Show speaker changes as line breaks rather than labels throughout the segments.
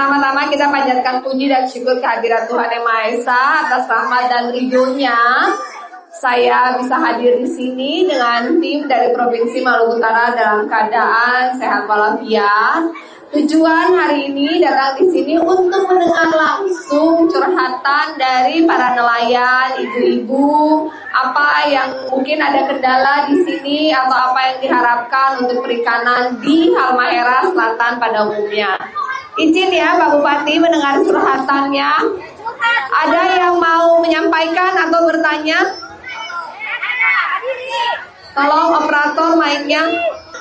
Pertama-tama kita panjatkan puji dan syukur kehadirat Tuhan Yang Maha Esa atas rahmat dan ridho-Nya. Saya bisa hadir di sini dengan tim dari Provinsi Maluku Utara dalam keadaan sehat walafiat. Tujuan hari ini datang di sini untuk mendengar langsung curhatan dari para nelayan, ibu-ibu, apa yang mungkin ada kendala di sini atau apa yang diharapkan untuk perikanan di Halmahera Selatan pada umumnya. Izin ya Pak Bupati mendengar curhatannya. Ada yang mau menyampaikan atau bertanya? Tolong operator mic-nya.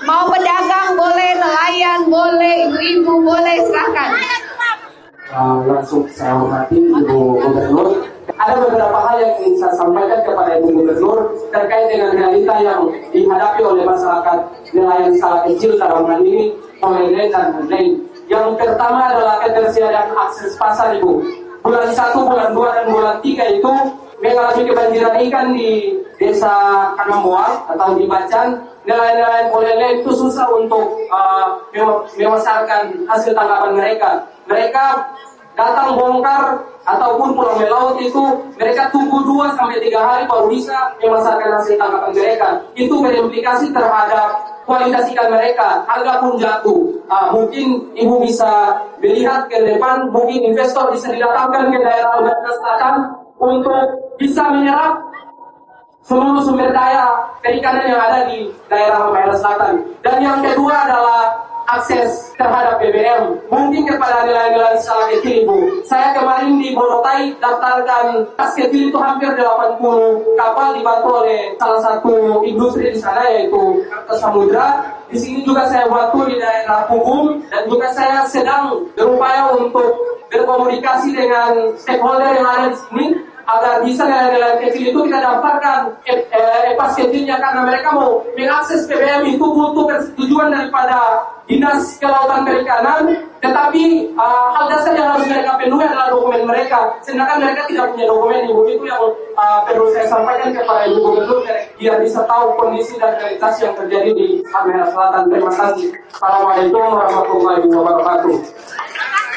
Mau pedagang boleh, nelayan boleh, ibu-ibu boleh, silakan.
Langsung saya hormati Ibu Gubernur. Ada beberapa hal yang ingin saya sampaikan kepada Ibu Gubernur terkait dengan realita yang dihadapi oleh masyarakat nelayan skala kecil dalam hal ini, Polelen dan lain. Yang pertama adalah ketersediaan akses pasar, Ibu. Bulan 1, bulan 2, dan bulan 3 itu mengalami kebanjiran ikan di desa Kanamboang atau di Bacan. Nelayan-nelayan Polele itu susah untuk memasarkan hasil tangkapan mereka. Mereka datang bongkar ataupun pulang melaut itu mereka tunggu 2-3 hari baru bisa memasarkan hasil tangkapan mereka. Itu berimplikasi terhadap kualitas ikan mereka, harga pun jatuh. Mungkin Ibu bisa melihat ke depan, mungkin investor bisa didatangkan ke daerah Halmahera Selatan untuk bisa menyerap seluruh sumber daya perikanan yang ada di daerah Halmahera Selatan. Dan yang kedua adalah akses terhadap BBM. Mungkin kepada nelayan-nelayan skala kecil, Ibu. Saya kemarin di Borotai daftarkan tas kecil itu hampir 80 kapal dibantu oleh salah satu industri di sana yaitu Karta Samudra. Di sini juga saya bantu di daerah Punggung dan juga saya sedang berupaya untuk berkomunikasi dengan stakeholder yang ada di sini agar bisa nelayan kecil itu kita daftarkan pas kecilnya karena mereka mau mengakses BBM itu butuh persetujuan daripada Dinas Kelautan Perikanan, tetapi hal dasar yang harus mereka penuhi adalah dokumen mereka. Sedangkan mereka tidak punya dokumen, Ibu. Itu yang perlu saya sampaikan kepada Ibu Gubernur biar bisa tahu kondisi dan realitas yang terjadi di Halmahera Selatan. Terima kasih. Assalamualaikum warahmatullahi wabarakatuh.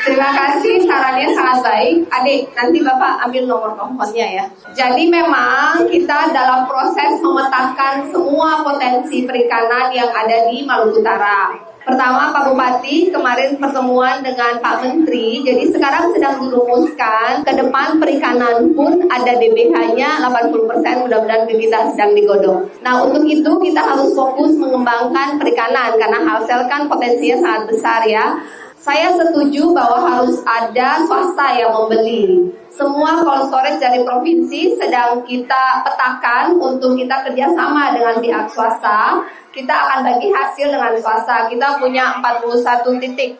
Terima kasih, sarannya sangat baik. Adik, nanti Bapak ambil nomor teleponnya ya. Jadi memang kita dalam proses memetakan semua potensi perikanan yang ada di Maluku Utara. Pertama, Pak Bupati kemarin pertemuan dengan Pak Menteri. Jadi sekarang sedang dirumuskan ke depan perikanan pun ada DBH-nya 80%, mudah-mudahan kita sedang digodok. Nah, untuk itu kita harus fokus mengembangkan perikanan karena Halsel kan potensinya sangat besar ya. Saya setuju bahwa harus ada swasta yang membeli. Semua cold storage dari provinsi sedang kita petakan untuk kita kerjasama dengan pihak swasta. Kita akan bagi hasil dengan swasta. Kita punya 41 titik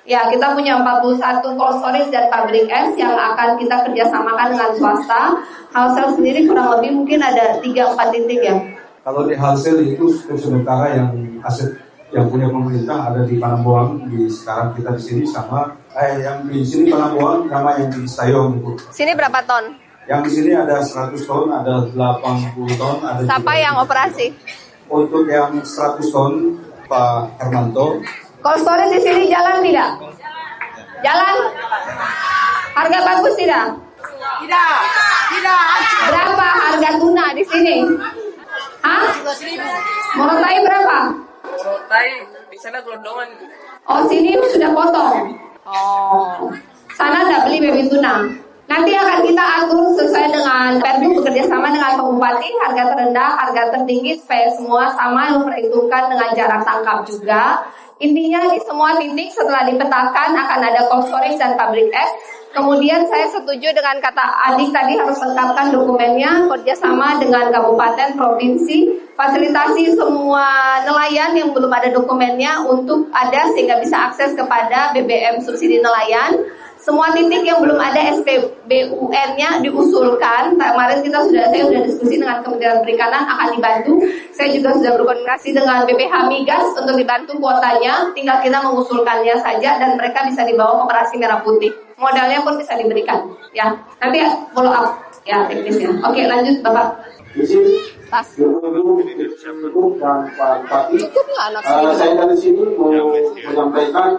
ya kita punya 41 cold storage dan pabrik es yang akan kita kerjasamakan dengan swasta. Halsel sendiri kurang lebih mungkin ada 3-4 titik ya.
Kalau di Halsel itu sementara yang aset yang punya pemerintah ada di Panamboang, di sekarang kita di sini sama yang di sini Panamboang sama yang di Sayong itu.
Sini berapa ton?
Yang di sini ada 100 ton, ada 80 ton, ada.
Siapa yang operasi?
Untuk yang 100 ton Pak Hermanto.
Cold storage di sini jalan tidak? Jalan? Harga bagus tidak?
Tidak.
Berapa harga tuna di sini? Hah? Morotai berapa?
Morotai di sana gelondongan.
Oh, sini sudah potong. Oh, sana tidak beli baby tuna. Nanti akan kita atur sesuai dengan Perdu bekerja sama dengan Pak Bupati, harga terendah, harga tertinggi supaya semua sama memperhitungkan dengan jarak tangkap juga. Intinya di semua titik setelah dipetakan akan ada cold storage dan pabrik es. Kemudian saya setuju dengan kata Adik tadi harus lengkapkan dokumennya, kerjasama dengan kabupaten, provinsi, fasilitasi semua nelayan yang belum ada dokumennya untuk ada sehingga bisa akses kepada BBM subsidi nelayan. Semua titik yang belum ada SPBUN-nya diusulkan. Kemarin saya sudah diskusi dengan Kementerian Perikanan akan dibantu. Saya juga sudah berkomunikasi dengan BPH Migas untuk dibantu kuotanya. Tinggal kita mengusulkannya saja dan mereka bisa dibawa operasi merah putih. Modalnya pun bisa diberikan. Ya, nanti follow up ya teknisnya. Oke, lanjut Bapak.
Izin
Tas.
Ibu dan Pak Bupati.
Cukup nggak anak saya?
Saya dari sini mau menyampaikan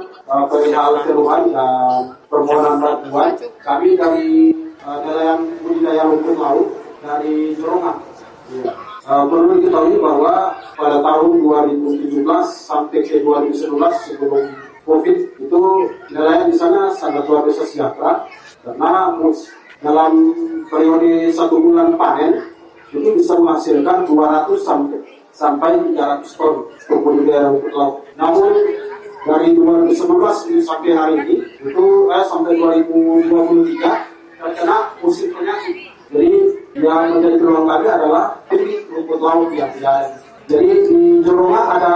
perihal keluhan dan permohonan bantuan. Kami dari nelayan budidaya rumput laut dari Jorongan. Perlu diketahui bahwa pada tahun 2017 sampai ke 2019 sebelum COVID itu nelayan di sana sangat luar biasa sejahtera karena dalam periode 1 bulan panen itu bisa menghasilkan 200 sampai 300 ton untuk budidaya rumput laut. Namun dari 2019 sampai hari ini itu sampai 2023 terkena musim penyakit. Jadi yang menjadi peluang kami adalah titik rumput laut yang tidak. Jadi di Jorongan ada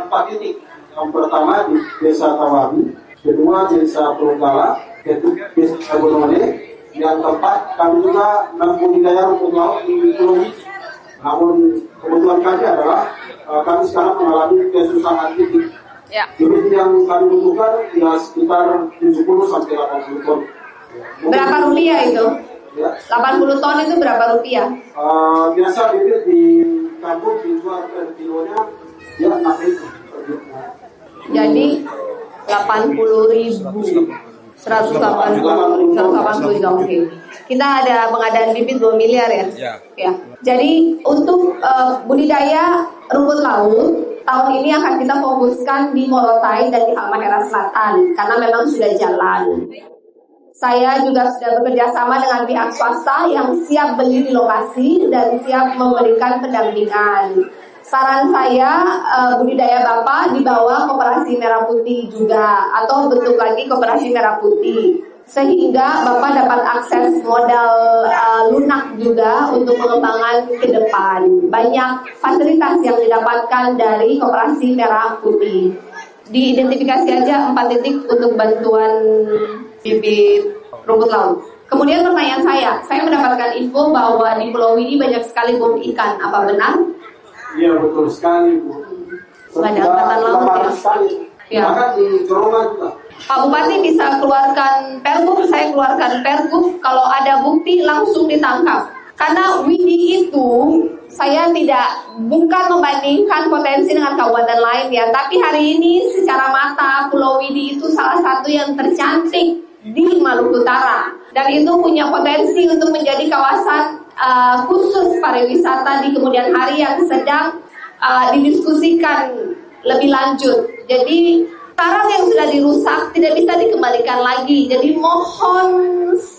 4 titik. Yang pertama di Desa Tawabi, kedua Desa Purugala, ketiga Desa Bonone, yang keempat kami juga membudidaya rumput laut di Pulau Widi. Namun kebutuhan kami adalah kami sekarang mengalami kesusahan titik.
Ya.
Titik yang kami butuhkan ya sekitar 70 sampai 80 ton.
Berapa rupiah itu?
Ya.
80 ton itu berapa rupiah?
Biasa bibit di kampung dijual per kilonya ya 6.000 per kilo.
Jadi 80.000. 180 oke. Kita ada pengadaan bibit 2 miliar ya? Ya. Jadi untuk budidaya rumput laut tahun ini akan kita fokuskan di Morotai dan di Halmahera Selatan karena memang sudah jalan. Saya juga sudah bekerja sama dengan pihak swasta yang siap beli di lokasi dan siap memberikan pendampingan. Saran saya budidaya Bapak di bawah Koperasi Merah Putih juga atau bentuk lagi Koperasi Merah Putih sehingga Bapak dapat akses modal lunak juga untuk pengembangan ke depan. Banyak fasilitas yang didapatkan dari Koperasi Merah Putih. Diidentifikasi aja 4 titik untuk bantuan bibit rumput laut. Kemudian pertanyaan saya mendapatkan info bahwa di Pulau Widi banyak sekali bom ikan. Apa benar?
Iya betul sekali Bu.
Ada angkatan laut ya. Ya.
Bahkan di Jorongan juga.
Pak Bupati bisa keluarkan pergub, saya keluarkan pergub. Kalau ada bukti langsung ditangkap. Karena Widi itu saya bukan membandingkan potensi dengan kabupaten lain ya, tapi hari ini secara mata Pulau Widi itu salah satu yang tercantik di Maluku Utara dan itu punya potensi untuk menjadi kawasan khusus pariwisata di kemudian hari yang sedang didiskusikan lebih lanjut. Jadi karang yang sudah dirusak tidak bisa dikembalikan lagi. Jadi mohon,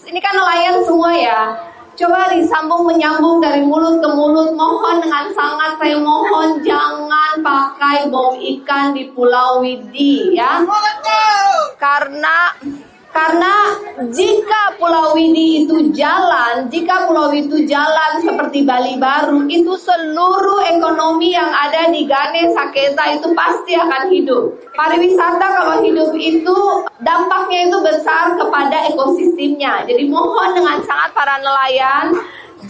ini kan nelayan semua ya. Coba disambung menyambung dari mulut ke mulut. Mohon dengan sangat saya mohon jangan pakai bom ikan di Pulau Widi ya. Karena jika Pulau Widi itu jalan, seperti Bali Baru, itu seluruh ekonomi yang ada di Gane Saketa itu pasti akan hidup. Pariwisata kalau hidup itu dampaknya itu besar kepada ekosistemnya. Jadi mohon dengan sangat para nelayan,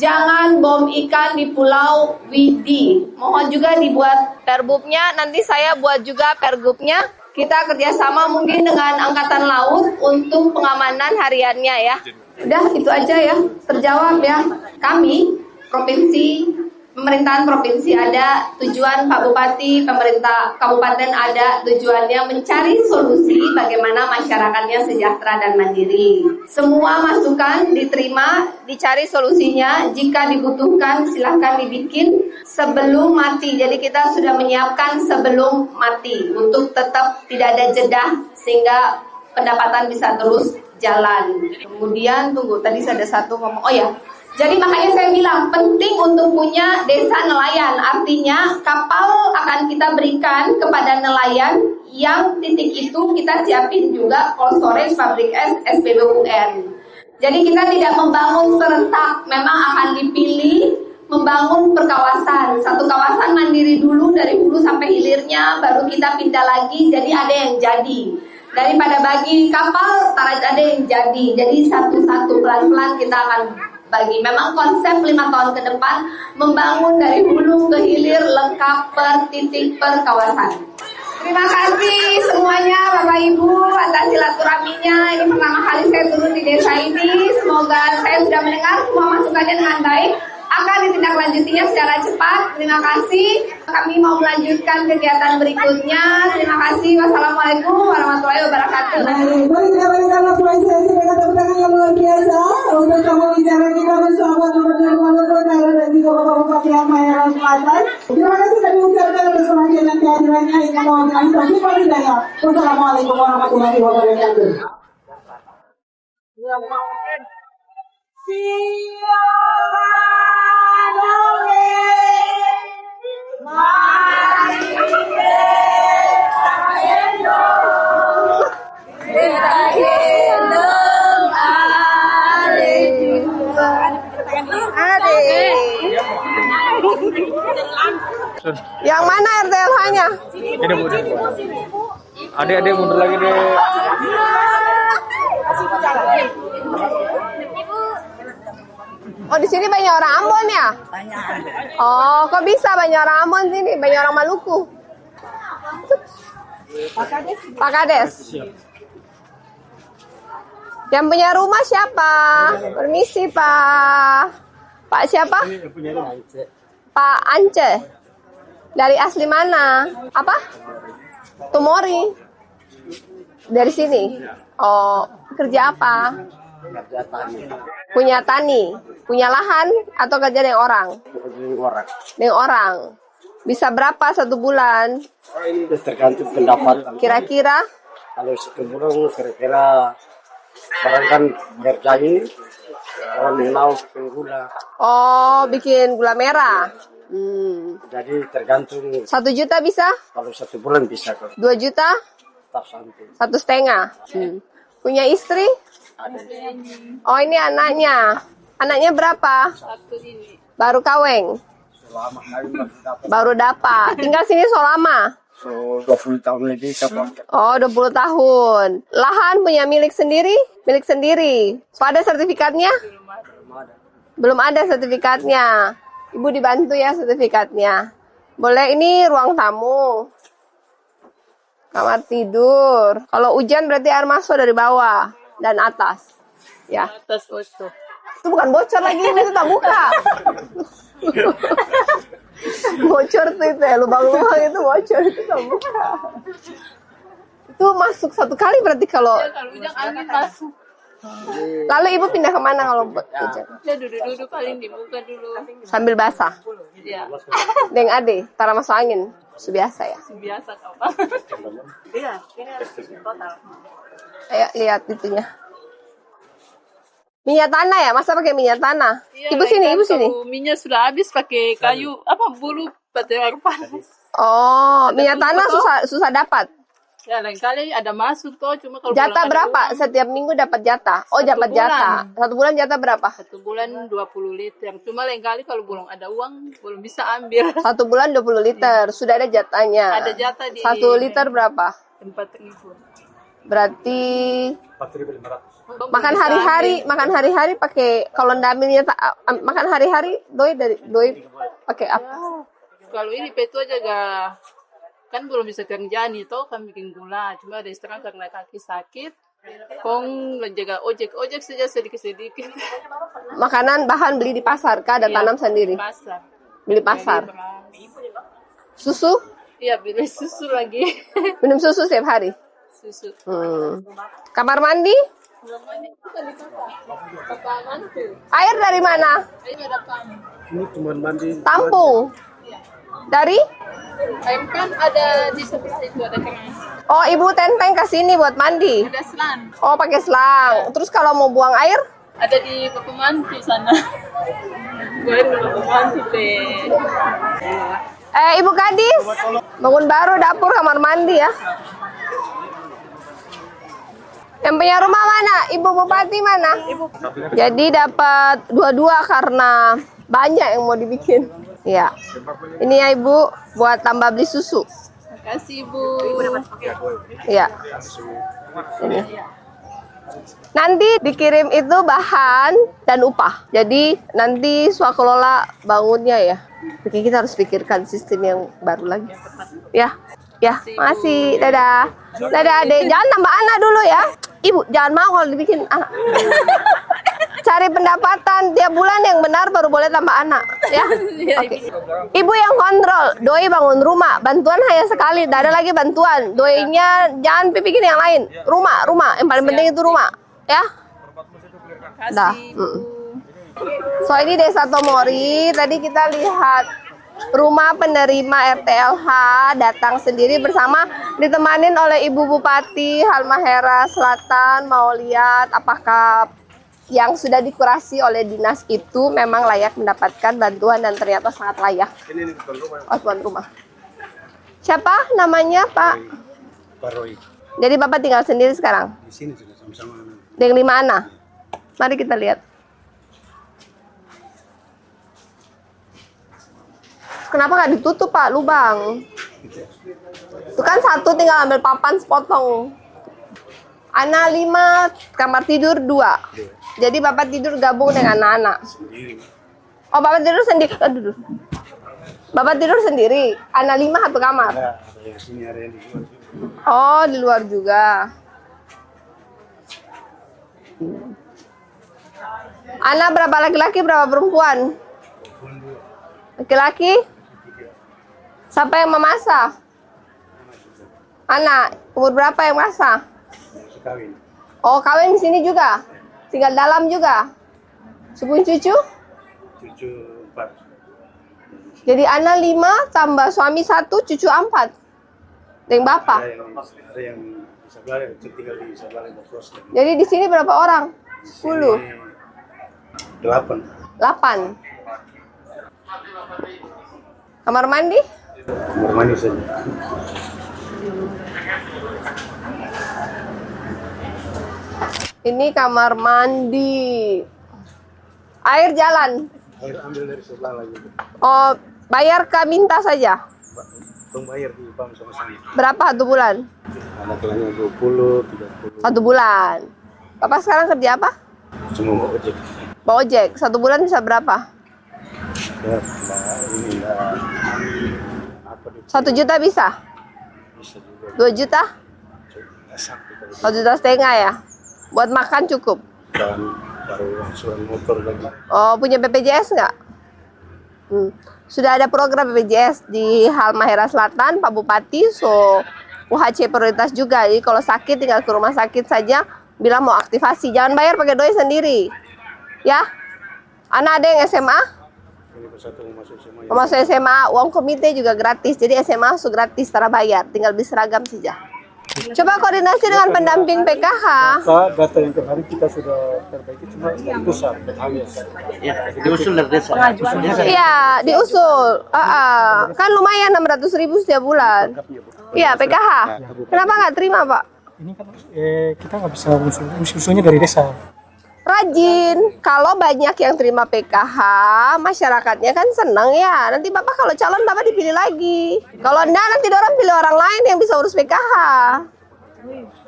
jangan bom ikan di Pulau Widi. Mohon juga dibuat perbubnya, nanti saya buat juga pergubnya. Kita kerjasama mungkin dengan Angkatan Laut untuk pengamanan hariannya ya. Udah itu aja ya, terjawab ya. Kami, pemerintahan provinsi ada, tujuan Pak Bupati, pemerintah kabupaten ada, tujuannya mencari solusi bagaimana masyarakatnya sejahtera dan mandiri. Semua masukan diterima, dicari solusinya. Jika dibutuhkan silahkan dibikin sebelum mati. Jadi kita sudah menyiapkan sebelum mati untuk tetap tidak ada jeda sehingga pendapatan bisa terus jalan. Kemudian tunggu, tadi ada satu ngomong. Oh ya. Jadi makanya saya bilang penting untuk punya desa nelayan. Artinya kapal akan kita berikan kepada nelayan yang titik itu kita siapin juga cold storage, pabrik es, SPBUN. Jadi kita tidak membangun serentak, memang akan dipilih membangun per kawasan. Satu kawasan mandiri dulu dari hulu sampai hilirnya, baru kita pindah lagi jadi ada yang jadi. Daripada bagi kapal, ada yang jadi. Jadi satu-satu pelan-pelan kita akan bagi. Memang konsep 5 tahun ke depan membangun dari hulu ke hilir lengkap per titik per kawasan. Terima kasih semuanya Bapak Ibu atas silaturahminya. Ini pertama kali saya turun di desa ini. Semoga saya sudah mendengar semua masukannya dengan baik. akan ditindaklanjutinya secara cepat. Terima kasih. Kami mau melanjutkan kegiatan berikutnya. Terima kasih. Wassalamualaikum warahmatullahi wabarakatuh.
Baik, mari kita berikan apresiasi dengan tepuk tangan yang luar biasa untuk kamu bicara kita bersama Gubernur Kota dan juga Bapak-Bapak yang Mayor Selatan. Terima kasih kami ucapkan atas perhatian dan kehadirannya hingga mewakili Taufik Hidayah. Wassalamualaikum warahmatullahi wabarakatuh.
Yang mana RTLH-nya?
Ini mundur. Adik-adik mundur lagi deh.
Oh, di sini banyak orang Ambon ya? Oh, kok bisa banyak orang Ambon sini? Banyak orang Maluku. Pak Kades. Yang punya rumah siapa? Permisi, Pak. Pak siapa? Pak Ance. Dari asli mana? Apa? Tumori. Dari sini. Oh, kerja apa? Punya tani. Punya lahan atau kerja dengan orang? Dengan orang. Bisa berapa satu bulan?
Ini tergantung pendapatan.
Kira-kira?
Kalau satu bulan kira-kira barangkan ngerjain kalau menau bikin gula.
Oh, bikin gula merah.
Jadi tergantung.
1 juta bisa?
Kalau satu bulan bisa kok.
2 juta?
Tetap sampai.
1,5. Punya istri?
Ada.
Oh, ini anaknya. Anaknya berapa? Baru kawin.
Selama kali
Baru dapat. Tinggal sini so lama.
so 20 tahun lebih kapan?
Oh, 20 tahun. Lahan punya milik sendiri? Milik sendiri. So, ada sertifikatnya? Belum ada sertifikatnya. Ibu dibantu ya sertifikatnya. Boleh, ini ruang tamu. Kamar tidur. Kalau hujan berarti air masuk dari bawah dan atas. Ya.
Atas bocor.
Itu bukan bocor lagi, itu tak buka. Bocor tuh itu ya, lubang-lubang itu bocor, itu tak buka. Itu masuk 1 kali berarti kalau...
Ya, kalau hujan angin masuk.
Lalu ibu pindah kemana kalau buat hujan?
Ya duduk-duduk paling dibuka dulu.
Sambil basah.
Ya,
Dengan ade, para masuk angin. Biasa ya.
biasa kapan. Iya, ini harus total.
Ayo lihat itunya. Minyak tanah ya? Masa pakai minyak tanah?
Iya,
Ibu sini, ibu sini.
kalau minyak sudah habis pakai kayu bulu batubara panas.
Oh, minyak tanah susah dapat.
Ya lain kali ada masuk toh, cuma kalau
Jatah
bulan ada
berapa?
uang,
Setiap minggu dapat jatah. Oh,
1
dapat
bulan.
jatah. 1 bulan jatah berapa?
1 bulan 20 liter. Cuma lain kali kalau belum ada uang belum bisa ambil.
1 bulan 20 liter. Sudah ada jatahnya.
Ada jatah di
1 liter berapa?
4.000.
Berarti
4.500.
makan hari-hari pakai kalau ndak ambilnya makan hari-hari doi pakai apa?
Kalau ini petu aja kan belum bisa kerja nih toh kan bikin gula. Cuma ada sekarang karena kaki sakit. Kong menjaga ojek saja sedikit-sedikit.
Makanan bahan beli di pasar kah? Ada
Iya,
tanam sendiri?
Pasar.
Beli pasar. Susu?
Iya, beli susu lagi.
Minum susu setiap hari?
Susu.
Kamar mandi? Air dari mana?
Ini cuma mandi.
Tampung? Dari?
Air kan ada di sebelah itu ada keran.
Oh, ibu tenteng ke sini buat mandi?
Ada selang.
Oh, pakai selang. Terus kalau mau buang air?
Ada di Bapak Mantu sana. Gue di Bapak Mantu deh.
Ibu Kadis, bangun baru dapur kamar mandi ya. Yang punya rumah mana? Ibu Bupati mana? Jadi dapat 22 karena banyak yang mau dibikin. Ya. Ini ya Ibu buat tambah beli susu.
Makasih Bu.
Ya. Ini. Nanti dikirim itu bahan dan upah. Jadi nanti swakelola bangunnya ya. Oke, kita harus pikirkan sistem yang baru lagi. Ya. Ya, masih. Dadah. Dadah, Adek. Jangan tambah anak dulu ya. Ibu, jangan mau kalau dibikin anak. cari pendapatan tiap bulan yang benar baru boleh tambah anak, ya. Oke. Ibu yang kontrol, doi bangun rumah, bantuan hanya sekali, tidak ada lagi bantuan. Doinya jangan pikirin yang lain. Rumah, yang paling penting itu rumah, ya. Dah. So ini Desa Tomori, tadi kita lihat rumah penerima RTLH datang sendiri bersama ditemanin oleh Ibu Bupati Halmahera Selatan. Mau lihat apakah yang sudah dikurasi oleh dinas itu memang layak mendapatkan bantuan dan ternyata sangat layak. Oh, tuan rumah. Siapa namanya, Pak?
Pak Roy.
Jadi Bapak tinggal sendiri sekarang?
Di sini sudah sama-sama.
Dengan 5 anak. Mari kita lihat. Kenapa nggak ditutup, Pak, lubang? Itu kan satu tinggal ambil papan sepotong. Anak 5, kamar tidur 2. Jadi Bapak tidur gabung dengan anak-anak. Oh, Bapak tidur sendiri. Aduh. Bapak tidur sendiri. Anak 5 satu kamar. Oh, di luar juga. Anak berapa laki-laki, berapa perempuan? Laki-laki? Siapa yang memasak? Anak, umur berapa yang masak?
Kawin.
Oh, kawin di sini juga? Tinggal dalam juga? Sepupu cucu?
Cucu 4.
Jadi anak 5 tambah suami 1, cucu 4. Dengan bapak?
Ada yang di sebelah, tinggal di sebelah bos.
Jadi di sini berapa orang? 10?
8.
8. Kamar mandi?
Kamar mandi saja.
Ini kamar mandi. Air jalan?
Air ambil dari sebelah lagi.
Oh, bayar ke minta saja?
Tong bayar di PAM sama-sama.
Berapa satu bulan?
Anak-anaknya 20, 30.
1 bulan. Bapak sekarang kerja apa?
Semua ojek.
Bawa ojek. 1 bulan bisa berapa?
Ya, ini apa
1 juta bisa?
bisa juga.
2 juta?
Sampai
1,5 juta ya? Buat makan cukup?
dan baru angsuran motor lagi.
Oh, punya BPJS nggak? Sudah ada program BPJS di Halmahera Selatan, Pak Bupati, so UHC prioritas juga. Jadi kalau sakit tinggal ke rumah sakit saja, bilang mau aktivasi. Jangan bayar pakai doi sendiri. Ya? Anak ada yang SMA?
Ini persatu mau masuk semua.
Mau masuk SMA, uang komite juga gratis. Jadi SMA masuk gratis, tanpa bayar. Tinggal beli seragam saja. Coba koordinasi dengan pendamping PKH.
Data yang kemarin kita sudah perbaiki, cuma besar.
Ya, diusul dari desa.
Iya, diusul. Kan lumayan 600.000 setiap bulan. Iya, PKH. Kenapa nggak terima, Pak?
Ini kan kita nggak bisa usulnya dari desa.
Rajin. Kalau banyak yang terima PKH, masyarakatnya kan senang ya. Nanti Bapak kalau calon Bapak dipilih lagi. Kalau enggak nanti orang pilih orang lain yang bisa urus PKH.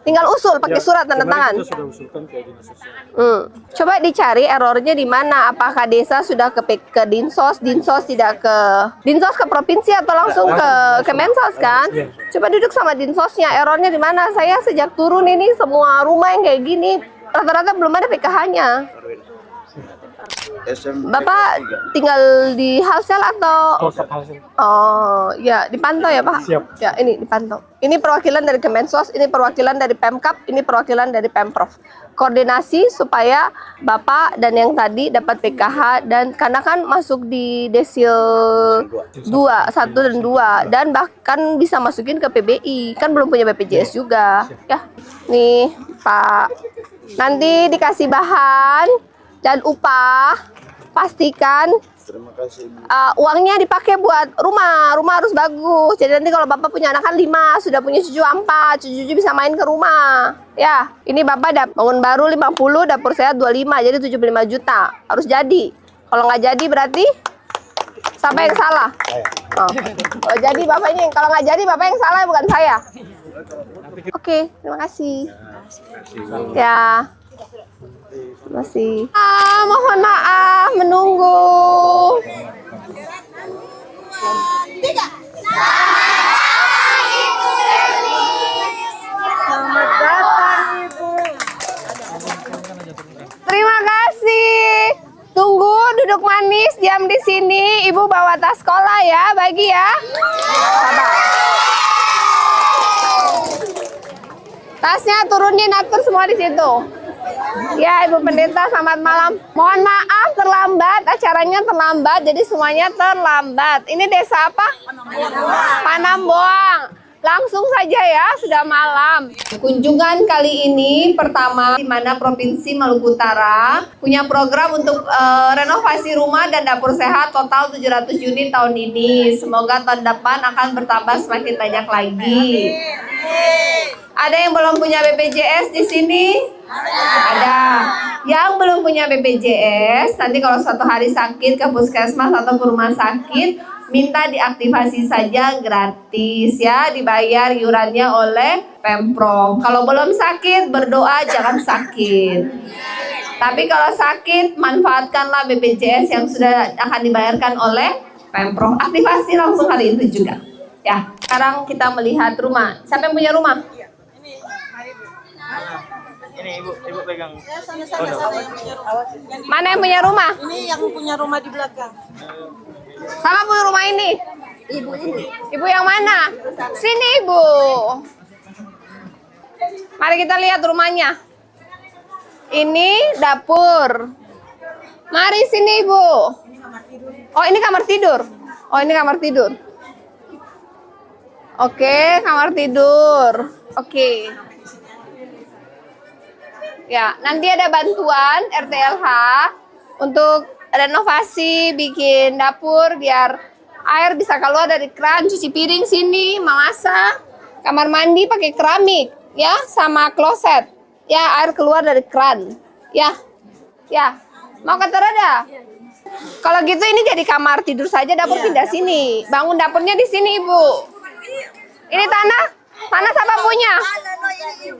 Tinggal usul pakai surat tanda tangan.
Kita sudah usulkan ke dinas sosial.
Coba dicari errornya di mana. Apakah desa sudah ke Dinsos, Dinsos tidak ke Dinsos ke provinsi atau langsung ke Kemensos kan? Coba duduk sama Dinsosnya. Errornya di mana? Saya sejak turun ini semua rumah yang kayak gini rata-rata belum ada PKH-nya. Bapak tinggal di Halsel atau? Oh, ya dipantau ya Pak?
Siap.
Ya ini dipantau. Ini perwakilan dari Kemensos, ini perwakilan dari Pemkap, ini perwakilan dari Pemprov. Koordinasi supaya Bapak dan yang tadi dapat PKH dan karena kan masuk di desil 2, 1 dan 2 dan bahkan bisa masukin ke PBI. Kan belum punya BPJS juga. Ya. Nih, Pak. Nanti dikasih bahan dan upah, pastikan uangnya dipakai buat rumah harus bagus. Jadi nanti kalau Bapak punya anak kan 5, sudah punya cucu 4, cucu bisa main ke rumah. Ya, ini Bapak bangun baru 50, dapur sehat 25, jadi 75 juta. Harus jadi. Kalau nggak jadi berarti siapa yang salah? Oh. Kalau jadi Bapaknya, kalau nggak jadi Bapak yang salah bukan saya. Oke, terima kasih. Ya, masih. Mohon maaf menunggu. Selamat datang Ibu. Terima kasih. diam di sini. Ibu bawa tas sekolah ya, bagi ya. Sabar. Tasnya turunin, atur semua di situ. Ya, Ibu Pendeta, selamat malam. Mohon maaf terlambat, acaranya terlambat, jadi semuanya terlambat. Ini desa apa? Panamboang. Langsung saja ya, sudah malam. Kunjungan kali ini pertama di mana Provinsi Maluku Utara punya program untuk renovasi rumah dan dapur sehat total 700 unit tahun ini. Semoga tahun depan akan bertambah semakin banyak lagi. Ada yang belum punya BPJS di sini? Ada. Yang belum punya BPJS, nanti kalau suatu hari sakit ke puskesmas atau ke rumah sakit, minta diaktifasi saja gratis ya, dibayar iurannya oleh Pemprov. Kalau belum sakit, berdoa jangan sakit. Tapi kalau sakit, manfaatkanlah BPJS yang sudah akan dibayarkan oleh Pemprov. Aktifasi langsung hari itu juga. Ya, sekarang kita melihat rumah. Siapa yang punya rumah?
Ini ibu pegang.
Mana yang punya rumah?
Ini yang punya rumah di belakang.
Sama punya rumah ini?
Ibu ini.
Ibu yang mana? Sini Ibu. Mari kita lihat rumahnya. Ini dapur. Mari sini Ibu. Oh, ini kamar tidur. Oh, ini kamar tidur. Oke, kamar tidur. Oke. Ya, nanti ada bantuan RTLH untuk renovasi, bikin dapur biar air bisa keluar dari keran, cuci piring sini, memasak, kamar mandi pakai keramik, ya, sama kloset. Ya, air keluar dari keran. Ya. Ya. Mau kata Rada? Kalau gitu ini jadi kamar tidur saja, dapur pindah sini. Bangun dapurnya di sini, Ibu. Ini tanah? Tanah siapa punya?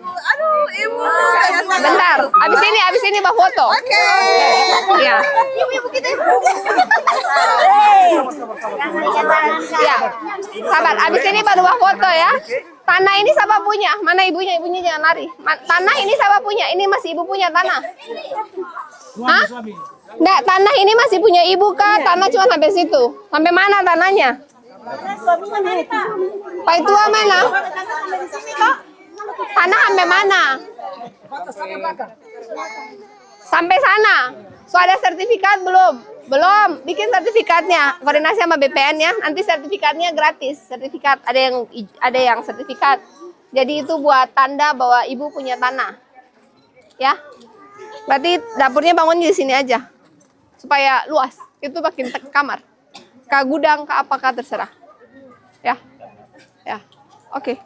Aduh, Ibu.
Bentar, abis ini bawa foto.
Oke.
Ya.
Ibu kita.
Ya. Sabar, abis ini baru bawa foto ya. Tanah ini siapa punya? Mana ibunya? Ibunya jangan lari. Tanah ini siapa punya? Ini masih ibu punya tanah. Hah? Nggak, tanah ini masih punya ibu kah? Tanah cuma sampai situ. Sampai mana tanahnya? Pak tua mana? Tanah sampai mana? Sampai sana. So ada sertifikat belum? Belum. Bikin sertifikatnya. Koordinasi sama BPN ya. Nanti sertifikatnya gratis. Sertifikat ada yang sertifikat. Jadi itu buat tanda bahwa ibu punya tanah. Ya. Berarti dapurnya bangun di sini aja. Supaya luas. Itu makin kamar. Ke gudang, ke apakah terserah. Ya. Ya. Oke.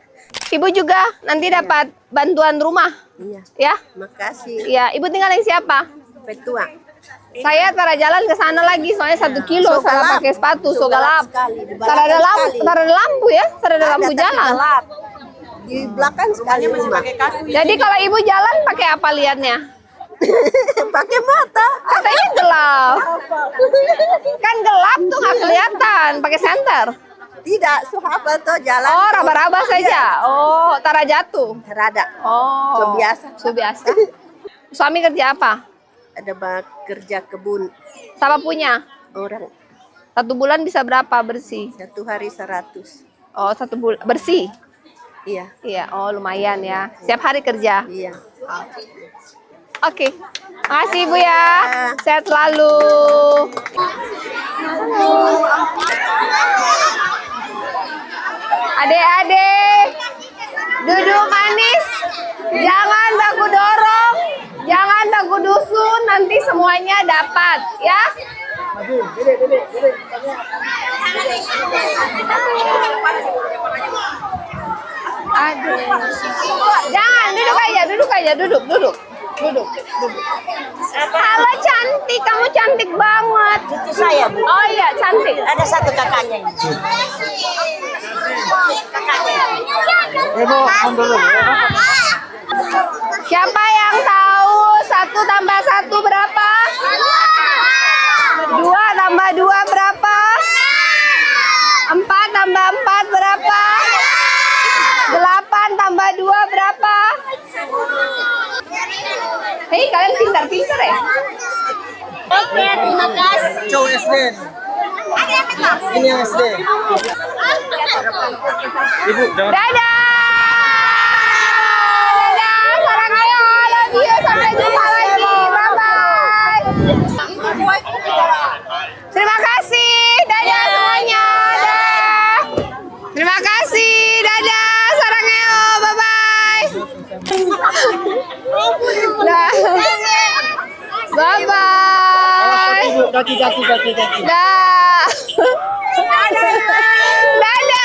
Ibu juga nanti dapat bantuan rumah.
Iya.
Ya.
Makasih.
Ya, Ibu tinggal yang siapa?
Petua.
Saya tara jalan ke sana lagi soalnya 1 kilo saya pakai sepatu so gelap. Tara ada lampu ya, tara ada lampu jalan.
Di belakang sekali rumah.
Jadi kalau Ibu jalan pakai apa lihatnya?
Pakai mata.
Katanya gelap. Kan gelap tuh nggak kelihatan, pakai senter.
Tidak, apa tuh jalan.
Oh, raba-raba saja. Oh, tara jatuh.
Rada.
Oh.
So biasa.
Suami kerja apa?
Ada kerja kebun.
Siapa punya?
Orang.
1 bulan bisa berapa bersih?
1 hari 100.
Oh, 1 bulan bersih.
Iya.
Iya, oh lumayan ya. Setiap hari kerja.
Iya.
Oke. Makasih Ibu ya. Sehat selalu. Adik-adik, duduk manis. Jangan baku dorong. Jangan baku dusun. Nanti semuanya dapat ya. Aduh. Jangan, duduk aja, duduk. Halo cantik, kamu cantik banget.
Itu saya, Bu.
Oh iya, cantik.
Ada 1 kakaknya ini.
Siapa yang tahu 1 tambah 1 berapa? 2 tambah 2 berapa? 4 tambah 4 berapa? 8 tambah 2 berapa? Hei, kalian pintar-pintar ya?
Terima kasih.
Cow SD. Ini yang SD.
Ibu jangan.
Dadah. Dadah. Sarang ayo. Love you. Sampai jumpa lagi. Bye-bye. Terima kasih. Dadah semuanya. Dadah. Terima kasih. Dadah. Sarang ayo. Bye-bye. Bye-bye.
Kaki.
Dah. Dadah.